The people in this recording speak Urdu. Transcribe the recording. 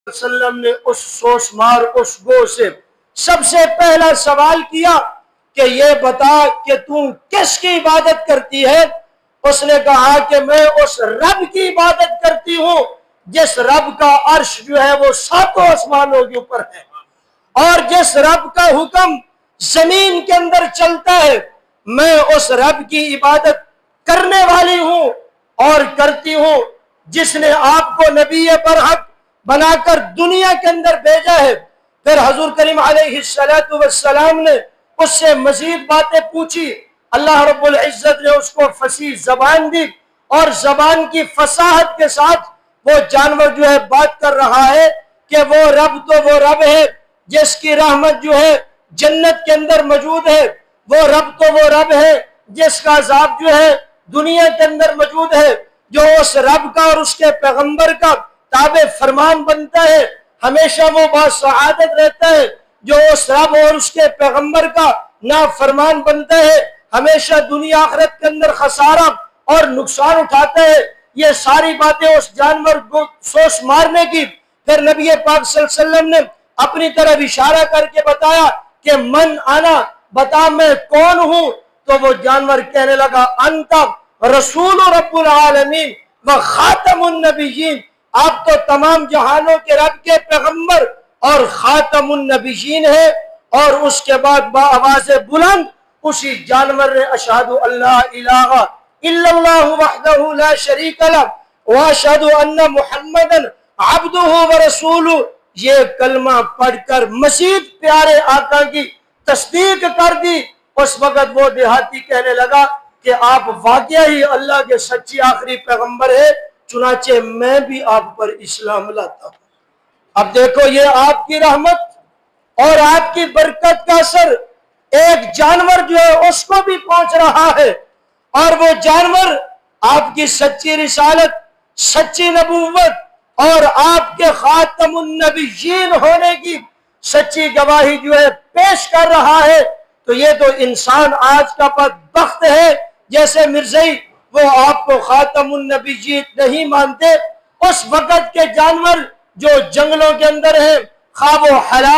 وسلم نے اس سوسمار اس گو سے سب سے پہلا سوال کیا کہ یہ بتا کہ تو کس کی عبادت کرتی ہے؟ اس نے کہا کہ میں اس رب کی عبادت کرتی ہوں جس رب کا عرش جو ہے وہ ساتوں آسمانوں کے اوپر ہے، اور جس رب کا حکم زمین کے اندر چلتا ہے، میں اس رب کی عبادت کرنے والی ہوں اور کرتی ہوں جس نے آپ کو نبی برحق بنا کر دنیا کے اندر بھیجا ہے۔ پھر حضور کریم علیہ السلام نے اس سے مزید باتیں پوچھی۔ اللہ رب العزت نے اس کو فصیح زبان دی، اور زبان کی فصاحت کے ساتھ وہ جانور جو ہے بات کر رہا ہے کہ وہ رب تو وہ رب ہے جس کی رحمت جو ہے جنت کے اندر موجود ہے، وہ رب تو وہ رب ہے جس کا عذاب جو ہے دنیا کے اندر موجود ہے۔ جو اس رب کا اور اس کے پیغمبر کا تابع فرمان بنتا ہے ہمیشہ وہ باسعادت رہتا ہے، جو اس رب اور اس کے پیغمبر کا نافرمان بنتا ہے ہمیشہ دنیا آخرت کے اندر خسارہ اور نقصان اٹھاتا ہے۔ یہ ساری باتیں اس جانور کو سوس مارنے کی، پھر نبی پاک صلی اللہ علیہ وسلم نے اپنی طرف اشارہ کر کے بتایا کہ من انا، بتا میں کون ہوں؟ تو وہ جانور کہنے لگا انت رسول رب العالمین و خاتم النبیین، آپ تو تمام جہانوں کے رب کے پیغمبر اور خاتم النبیین ہے۔ اور اس کے بعد بآواز بلند اسی جانور نے اشہد اللہ الہ الا اللہ وحدہ لا شریک لہ واشہد ان محمدا عبدہ ورسولہ، یہ کلمہ پڑھ کر مزید پیارے آقا کی تصدیق کر دی۔ اس وقت وہ دیہاتی کہنے لگا کہ آپ واقعہ ہی اللہ کے سچی آخری پیغمبر ہے، چنانچہ میں بھی آپ پر اسلام لاتا ہوں۔ اب دیکھو یہ آپ کی رحمت اور آپ کی برکت کا اثر ایک جانور جو ہے اس کو بھی پہنچ رہا ہے، اور وہ جانور آپ کی سچی رسالت، سچی نبوت اور آپ کے خاتم النبیین ہونے کی سچی گواہی جو ہے پیش کر رہا ہے۔ تو یہ تو انسان آج کا بدبخت ہے، جیسے مرزائی وہ آپ کو خاتم النبیین نہیں مانتے، اس وقت کے جانور جو جنگلوں کے اندر ہیں، خواہ وہ حلال